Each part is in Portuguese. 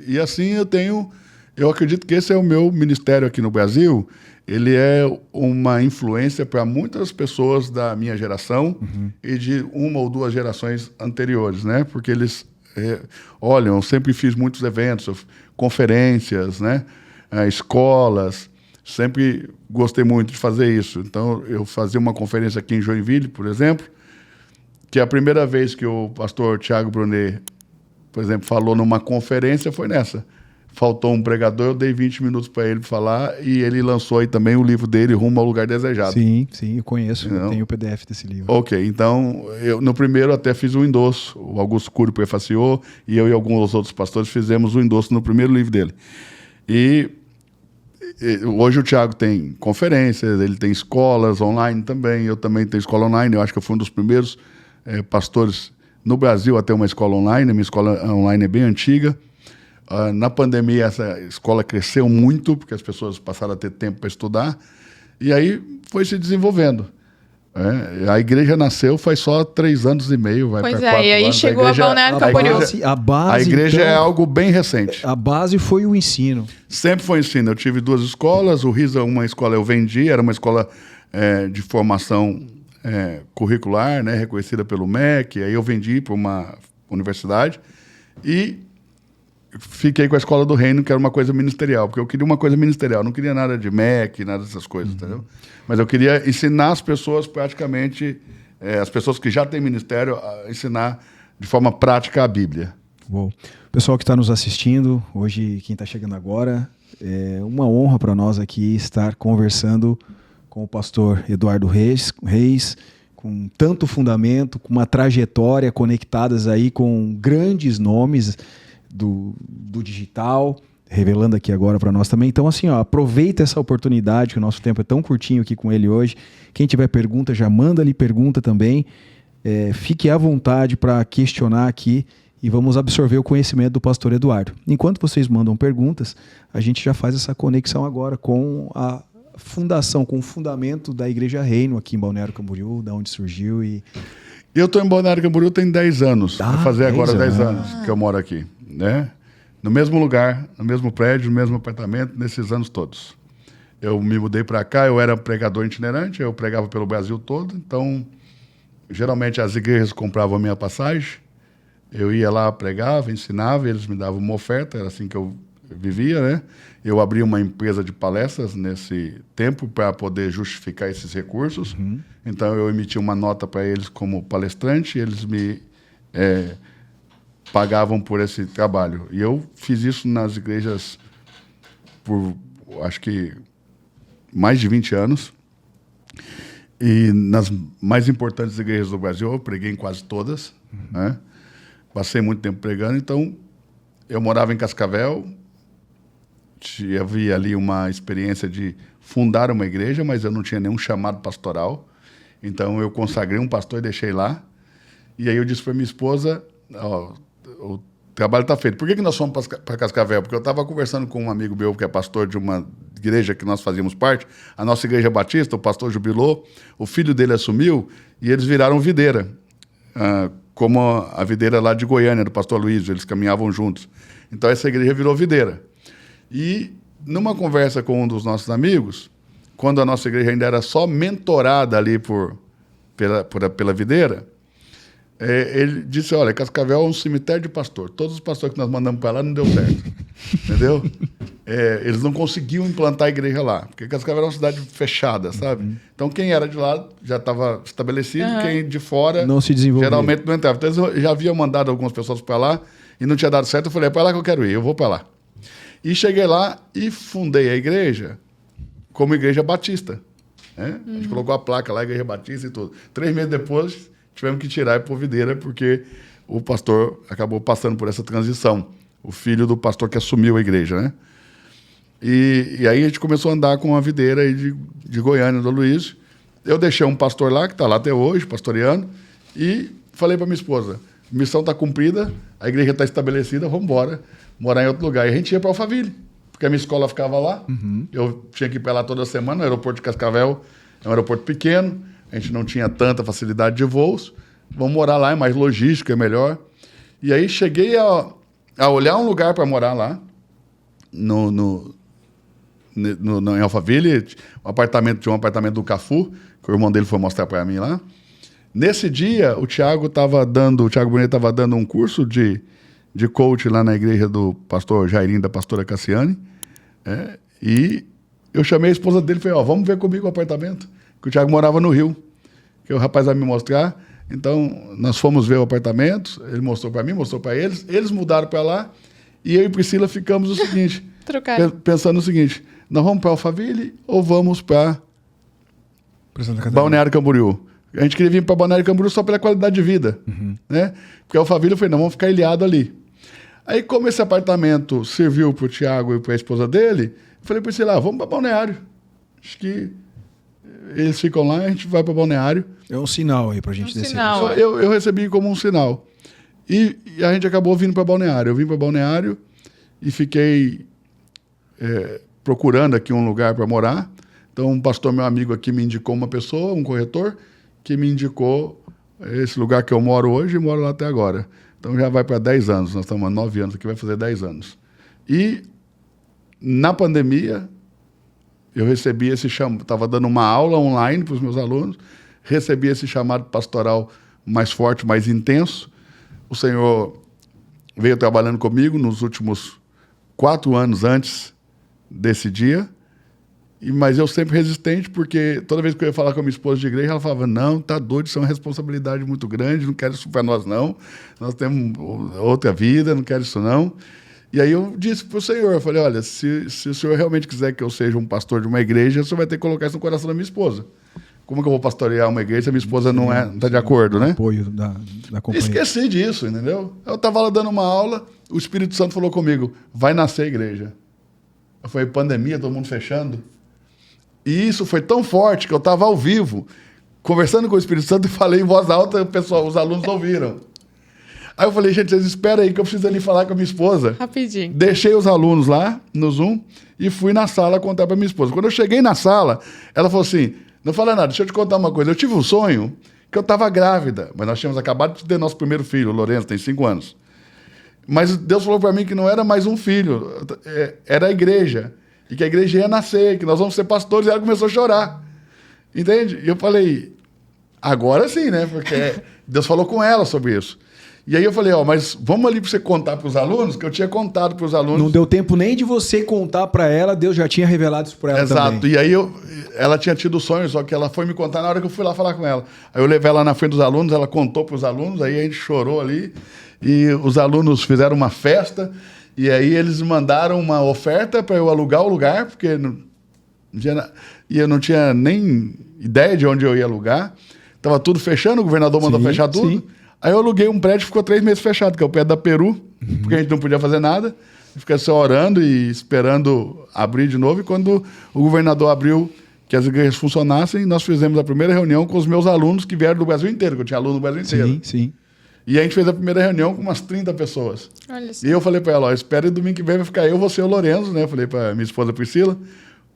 E assim eu acredito que esse é o meu ministério aqui no Brasil. Ele é uma influência para muitas pessoas da minha geração e de uma ou duas gerações anteriores, né? Porque eles olham, eu sempre fiz muitos eventos, conferências, né? Escolas, sempre gostei muito de fazer isso. Então, eu fazia uma conferência aqui em Joinville, por exemplo, que a primeira vez que o pastor Tiago Brunet, por exemplo, falou numa conferência foi nessa. Faltou um pregador, eu dei 20 minutos para ele falar e ele lançou aí também o livro dele, Rumo ao Lugar Desejado. Sim, eu conheço, eu tenho o PDF desse livro. Ok, então, eu no primeiro até fiz um endosso, o Augusto Cury prefaciou e eu e alguns outros pastores fizemos o endosso no primeiro livro dele. E hoje o Tiago tem conferências, ele tem escolas online também, eu também tenho escola online, eu acho que eu fui um dos primeiros pastores no Brasil a ter uma escola online, a minha escola online é bem antiga. Na pandemia, essa escola cresceu muito, porque as pessoas passaram a ter tempo para estudar, e aí foi se desenvolvendo. A igreja nasceu faz só 3 anos e meio, vai para 4 anos. E aí chegou a Balneário Camboriú. A igreja então, é algo bem recente. A base foi o ensino. Sempre foi o ensino. Eu tive 2 escolas, o RISA, uma escola eu vendi, era uma escola de formação curricular, né, reconhecida pelo MEC, aí eu vendi para uma universidade, e fiquei com a Escola do Reino, que era uma coisa ministerial, porque eu queria uma coisa ministerial, não queria nada de MEC, nada dessas coisas, entendeu? Mas eu queria ensinar as pessoas praticamente, as pessoas que já têm ministério, a ensinar de forma prática a Bíblia. Bom, pessoal que está nos assistindo, hoje quem está chegando agora, é uma honra para nós aqui estar conversando com o pastor Eduardo Reis, com tanto fundamento, com uma trajetória conectadas aí com grandes nomes do digital, revelando aqui agora para nós também. Então, assim, aproveita essa oportunidade, que o nosso tempo é tão curtinho aqui com ele hoje. Quem tiver pergunta, já manda ali pergunta também. Fique à vontade para questionar aqui e vamos absorver o conhecimento do pastor Eduardo. Enquanto vocês mandam perguntas, a gente já faz essa conexão agora com a fundação, com o fundamento da Igreja Reino aqui em Balneário Camboriú, da onde surgiu e... Eu estou em Balneário Camboriú tem 10 anos, vai fazer agora 10 anos que eu moro aqui, né? No mesmo lugar, no mesmo prédio, no mesmo apartamento, nesses anos todos. Eu me mudei para cá, eu era pregador itinerante, eu pregava pelo Brasil todo, então, geralmente as igrejas compravam a minha passagem, eu ia lá, pregava, ensinava, eles me davam uma oferta, era assim que eu vivia, né? Eu abri uma empresa de palestras nesse tempo para poder justificar esses recursos. Então, eu emiti uma nota para eles como palestrante e eles me pagavam por esse trabalho. E eu fiz isso nas igrejas por, acho que, mais de 20 anos. E nas mais importantes igrejas do Brasil, eu preguei em quase todas. Né? Passei muito tempo pregando. Então, eu morava em Cascavel. Havia ali uma experiência de fundar uma igreja, mas eu não tinha nenhum chamado pastoral. Então, eu consagrei um pastor e deixei lá. E aí eu disse para minha esposa, o trabalho está feito. Por que nós fomos para Cascavel? Porque eu estava conversando com um amigo meu que é pastor de uma igreja que nós fazíamos parte, a nossa igreja batista, o pastor jubilou, o filho dele assumiu e eles viraram videira, como a videira lá de Goiânia, do pastor Luiz, eles caminhavam juntos. Então, essa igreja virou videira. E, numa conversa com um dos nossos amigos, quando a nossa igreja ainda era só mentorada ali pela videira, ele disse, olha, Cascavel é um cemitério de pastor. Todos os pastores que nós mandamos para lá não deu certo. Entendeu? Eles não conseguiam implantar a igreja lá, porque Cascavel era uma cidade fechada, sabe? Então, quem era de lá já estava estabelecido, quem de fora não se desenvolvia. Geralmente não entrava. Então, eu já havia mandado algumas pessoas para lá e não tinha dado certo. Eu falei, é para lá que eu quero ir, eu vou para lá. E cheguei lá e fundei a igreja como igreja batista. Né? A gente colocou a placa lá, igreja batista e tudo. 3 meses depois, tivemos que tirar e pôr videira, porque o pastor acabou passando por essa transição. O filho do pastor que assumiu a igreja, né? E aí a gente começou a andar com a videira aí de Goiânia, do Luiz. Eu deixei um pastor lá, que está lá até hoje, pastoreando, e falei para minha esposa, missão está cumprida, a igreja está estabelecida, vamos embora, morar em outro lugar. E a gente ia para Alphaville, porque a minha escola ficava lá, eu tinha que ir para lá toda semana, o aeroporto de Cascavel é um aeroporto pequeno, a gente não tinha tanta facilidade de voos, vamos morar lá, é mais logístico, é melhor. E aí cheguei a olhar um lugar para morar lá, em Alphaville, tinha um apartamento do Cafu, que o irmão dele foi mostrar para mim lá. Nesse dia, o Thiago Bonito estava dando um curso de coach lá na igreja do pastor Jairinho, da pastora Cassiane, e eu chamei a esposa dele e falei, vamos ver comigo o apartamento, que o Thiago morava no Rio, que o rapaz vai me mostrar. Então, nós fomos ver o apartamento, ele mostrou para mim, mostrou para eles mudaram para lá, e eu e Priscila ficamos o seguinte, pensando o seguinte, nós vamos para Alphaville ou vamos para Balneário Camboriú? A gente queria vir para Balneário Camboriú só pela qualidade de vida, né? Porque Alphaville eu falei, não, vamos ficar ilhado ali. Aí, como esse apartamento serviu para o Thiago e para a esposa dele, eu falei para ele, vamos para Balneário. Acho que eles ficam lá, a gente vai para Balneário. É um sinal aí para a gente descer. Sinal, eu recebi como um sinal. E a gente acabou vindo para Balneário. Eu vim para Balneário e fiquei procurando aqui um lugar para morar. Então, um pastor, meu amigo aqui, me indicou uma pessoa, um corretor, que me indicou esse lugar que eu moro hoje e moro lá até agora. Então, já vai para 10 anos. Nós estamos há 9 anos aqui, vai fazer 10 anos. E, na pandemia, eu recebi esse chamado, estava dando uma aula online para os meus alunos, recebi esse chamado pastoral mais forte, mais intenso. O Senhor veio trabalhando comigo nos últimos 4 anos antes desse dia, mas eu sempre resistente, porque toda vez que eu ia falar com a minha esposa de igreja, ela falava, não, tá doido, isso é uma responsabilidade muito grande, não quero isso para nós não, nós temos outra vida, não quero isso não. E aí eu disse para o Senhor, eu falei, olha, se o Senhor realmente quiser que eu seja um pastor de uma igreja, o Senhor vai ter que colocar isso no coração da minha esposa. Como que eu vou pastorear uma igreja se a minha esposa não está de acordo, né? Apoio da companhia. Esqueci disso, entendeu? Eu estava lá dando uma aula, o Espírito Santo falou comigo, vai nascer a igreja. Eu falei, pandemia, todo mundo fechando. E isso foi tão forte que eu estava ao vivo, conversando com o Espírito Santo e falei em voz alta, os alunos ouviram. Aí eu falei, gente, vocês esperam aí que eu preciso ali falar com a minha esposa. Rapidinho. Deixei os alunos lá no Zoom e fui na sala contar para minha esposa. Quando eu cheguei na sala, ela falou assim, não fala nada, deixa eu te contar uma coisa. Eu tive um sonho que eu estava grávida, mas nós tínhamos acabado de ter nosso primeiro filho, o Lourenço, tem 5 anos. Mas Deus falou para mim que não era mais um filho, era a igreja. E que a igreja ia nascer, que nós vamos ser pastores. E ela começou a chorar. Entende? E eu falei, agora sim, né? Porque Deus falou com ela sobre isso. E aí eu falei, mas vamos ali para você contar para os alunos, que eu tinha contado para os alunos. Não deu tempo nem de você contar para ela, Deus já tinha revelado isso para ela também. Exato. E aí ela tinha tido o sonho, só que ela foi me contar na hora que eu fui lá falar com ela. Aí eu levei ela na frente dos alunos, ela contou para os alunos, aí a gente chorou ali. E os alunos fizeram uma festa. E aí eles mandaram uma oferta para eu alugar o lugar, porque e eu não tinha nem ideia de onde eu ia alugar. Estava tudo fechando, o governador mandou fechar tudo. Sim. Aí eu aluguei um prédio que ficou 3 meses fechado, que é o pé da Peru, porque a gente não podia fazer nada. Fica só orando e esperando abrir de novo. E quando o governador abriu que as igrejas funcionassem, nós fizemos a primeira reunião com os meus alunos que vieram do Brasil inteiro, que eu tinha aluno do Brasil inteiro. Sim, sim. E a gente fez a primeira reunião com umas 30 pessoas. Olha só. E eu falei para ela, espere domingo que vem vai ficar eu, você e o Lourenço, né? Eu falei para minha esposa Priscila,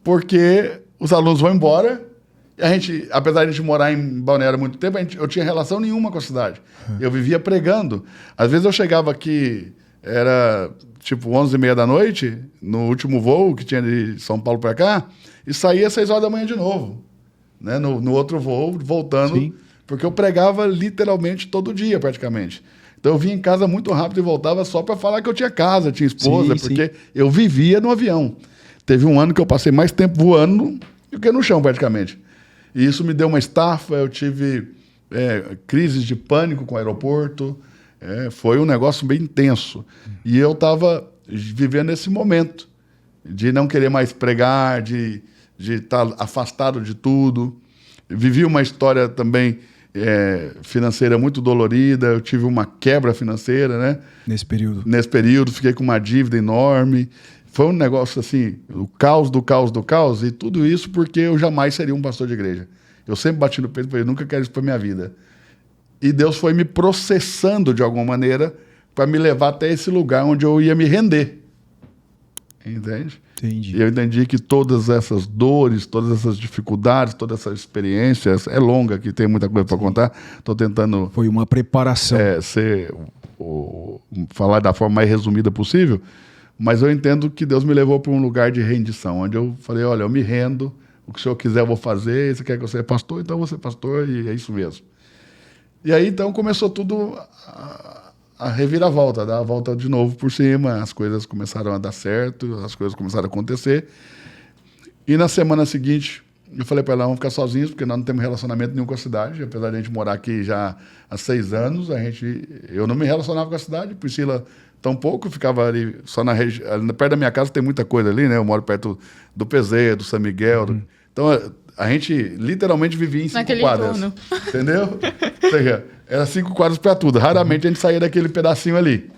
porque os alunos vão embora. E a gente, apesar de a gente morar em Balneário há muito tempo, eu tinha relação nenhuma com a cidade. Eu vivia pregando. Às vezes eu chegava aqui, era tipo 11h30 da noite, no último voo que tinha de São Paulo para cá, e saía às 6 horas da manhã de novo. Né? No outro voo, voltando. Sim. Porque eu pregava literalmente todo dia, praticamente. Então eu vinha em casa muito rápido e voltava só para falar que eu tinha casa, tinha esposa, porque eu vivia no avião. Teve um ano que eu passei mais tempo voando do que no chão, praticamente. E isso me deu uma estafa, eu tive crises de pânico com o aeroporto. Foi um negócio bem intenso. E eu estava vivendo esse momento de não querer mais pregar, de estar afastado de tudo. Vivi uma história também financeira muito dolorida, eu tive uma quebra financeira, né? Nesse período, fiquei com uma dívida enorme. Foi um negócio assim, o caos do caos do caos, e tudo isso porque eu jamais seria um pastor de igreja. Eu sempre bati no peito e falei, eu nunca quero isso para minha vida. E Deus foi me processando de alguma maneira para me levar até esse lugar onde eu ia me render. Entende? Entendi. E eu entendi que todas essas dores, todas essas dificuldades, toda essa experiência, é longa, que tem muita coisa para contar. Estou tentando Foi uma preparação. falar da forma mais resumida possível, mas eu entendo que Deus me levou para um lugar de rendição, onde eu falei, olha, eu me rendo, o que o senhor quiser eu vou fazer, você quer que eu seja pastor, então eu vou ser pastor, e é isso mesmo. E aí, então, começou tudo a reviravolta, dar a volta de novo por cima, as coisas começaram a dar certo, as coisas começaram a acontecer. E na semana seguinte, eu falei para ela, vamos ficar sozinhos, porque nós não temos relacionamento nenhum com a cidade, apesar de a gente morar aqui já há 6 anos, eu não me relacionava com a cidade, Priscila tampouco, ficava ali só na região, perto da minha casa tem muita coisa ali, né? Eu moro perto do PZ, do São Miguel, então a gente literalmente vivia em 5 quadras, entorno. Entendeu? Ou seja, era 5 quadras para tudo, raramente a gente saía daquele pedacinho ali.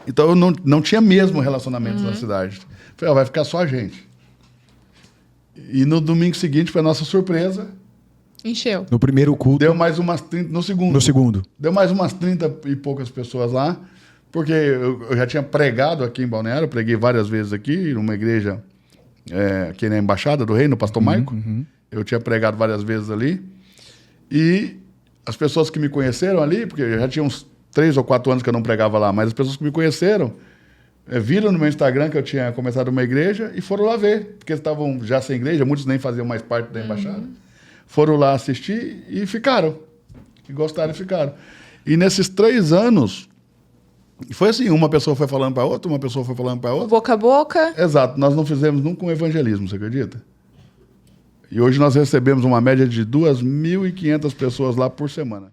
Então eu não tinha mesmo relacionamento na cidade. Falei, vai ficar só a gente. E no domingo seguinte, para nossa surpresa, encheu. No primeiro culto. Deu mais umas 30, no segundo. Deu mais umas 30 e poucas pessoas lá, porque eu já tinha pregado aqui em Balneário, eu preguei várias vezes aqui, numa igreja aqui na Embaixada do Reino, Pastor Maico. Eu tinha pregado várias vezes ali. E as pessoas que me conheceram ali, porque já tinha uns 3 ou 4 anos que eu não pregava lá, mas as pessoas que me conheceram viram no meu Instagram que eu tinha começado uma igreja e foram lá ver, porque estavam já sem igreja, muitos nem faziam mais parte da Embaixada. Foram lá assistir e ficaram. E gostaram e ficaram. E nesses 3 anos, foi assim, uma pessoa foi falando para outra, uma pessoa foi falando para outra. Boca a boca. Exato, nós não fizemos nunca um evangelismo, você acredita? E hoje nós recebemos uma média de 2.500 pessoas lá por semana.